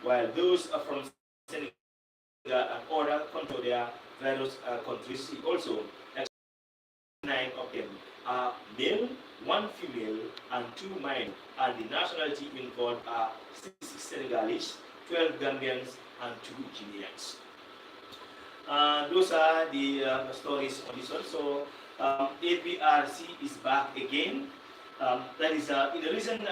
while those from Senegal and other countries, their various countries. He also 9 of them are male, 1 female, and 2 male, and the nationality involved are 6 Senegalese, 12 Gambians, and 2 Guineans. Those are the stories on this one. So APRC is back again. That is in the recent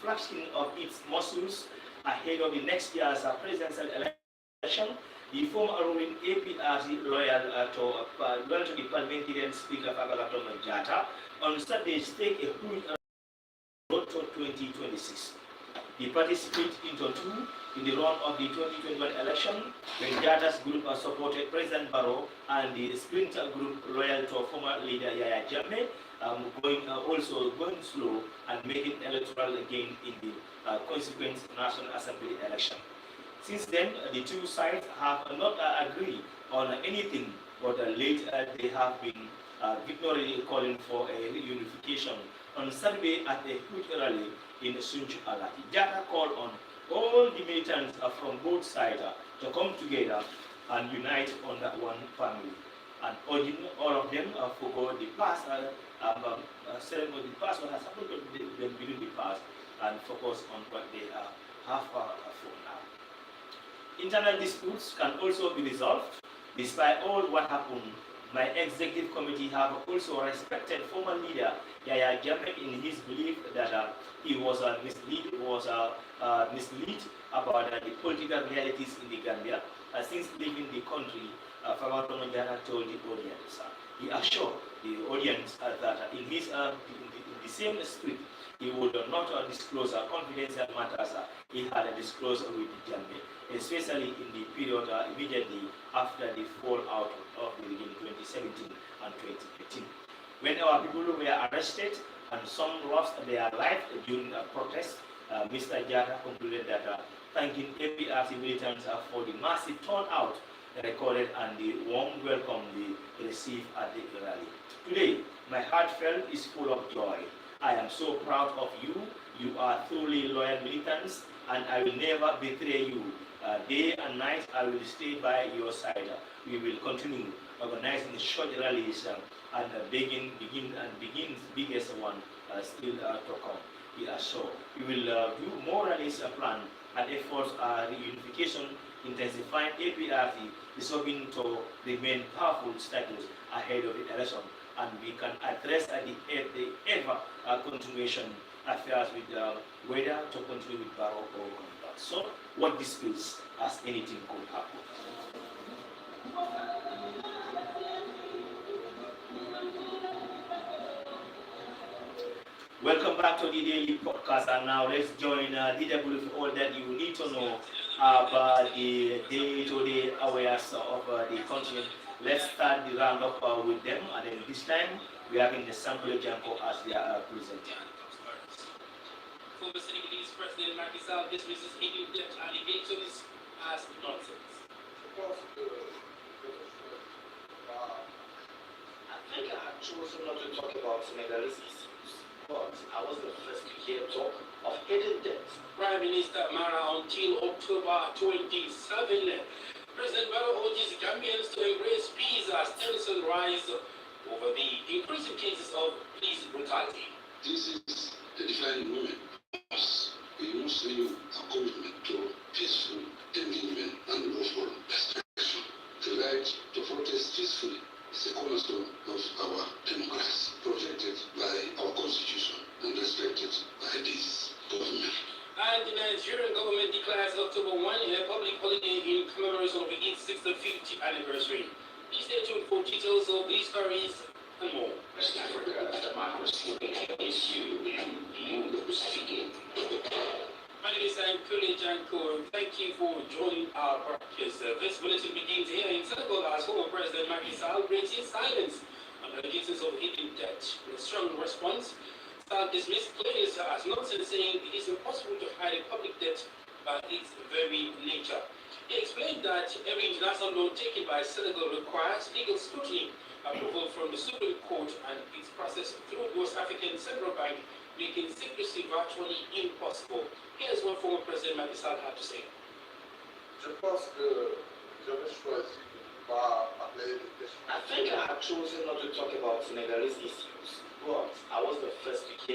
flashing of its muscles ahead of the next year's presidential election. The former ruling APRC loyal to the parliamentarian speaker Fagalato Manjata on Saturday stake a huge road to 2026. The party split into two in the run of the 2021 election, when Jata's group supported President Barrow and the splinter group loyal to former leader Yaya Jammeh, also going slow and making electoral gain in the consequent National Assembly election. Since then, the two sides have not agreed on anything, but late they have been vigorously calling for a reunification. On Saturday at a huge rally in Sunju Alati, Jata called on all the militants from both sides to come together and unite under one family, and urging all of them forgo the past ceremony, the past what has happened to them within the past, and focus on what they have for now. Internal disputes can also be resolved. Despite all what happened, my executive committee have also respected former leader Yaya Jammeh in his belief that he was misled about the political realities in the Gambia. Since leaving the country, Fagato Manjata told the audience, he assured the audience that in the same spirit, he would not disclose confidential matters he had disclosed with Jammeh, especially in the period immediately after the fallout of the regime 2017 and 2018. When our people were arrested and some lost their life during a protest, Mr. Jata concluded that thanking APRC militants for the massive turnout recorded and the warm welcome they received at the rally. Today, my heart is full of joy. I am so proud of you. You are truly loyal militants, and I will never betray you. Day and night, I will stay by your side. We will continue organizing short rallies and begins biggest one still to come. We are sure we will do more rallies planned and efforts reunification, intensifying APRC is hoping to remain powerful status ahead of the election, and we can address the ever continuation affairs with whether to continue with Barrow or not. So what disputes as anything could happen. Welcome back to the daily podcast, and now let's join DW with all that you need to know about the day-to-day awareness of the continent. Let's start the roundup with them, and then this time we are in the sample example as they are presenting. Former Senegalese President Macky Sall dismisses hidden debt allegations as nonsense. I think I had chosen not to talk about Senegalese issues, but I was the first to hear talk of hidden debt. Prime Minister Mara until October 27. President Barrow urges Gambians to embrace peace as tensions rise over the increasing cases of police brutality. This is the defining moment. We must renew our commitment to peaceful engagement and lawful expression. The right to protest peacefully is a cornerstone of our democracy, protected by our constitution and respected by this government. And the Nigerian government declares October 1 a public holiday in commemoration of its 65th anniversary. Please stay tuned for details of these stories and more. West Africa, democracy is you speaking. My name is Ankule Janko, and thank you for joining our broadcast. This bulletin begins here in Senegal as former President Macky Sall breaks his silence on allegations of hidden debt. In a strong response, Sall dismissed claims as nonsense, saying it is impossible to hide a public debt by its very nature. He explained that every international loan taken by Senegal requires legal scrutiny, approval from the Supreme Court, and its process through West African Central Bank making secrecy virtually impossible. Here's what former President Macky Sall had to say. Je pense que j'avais choisi de ne pas parler de questions. I think I had chosen not to talk about Senegalese issues, but I was the first to hear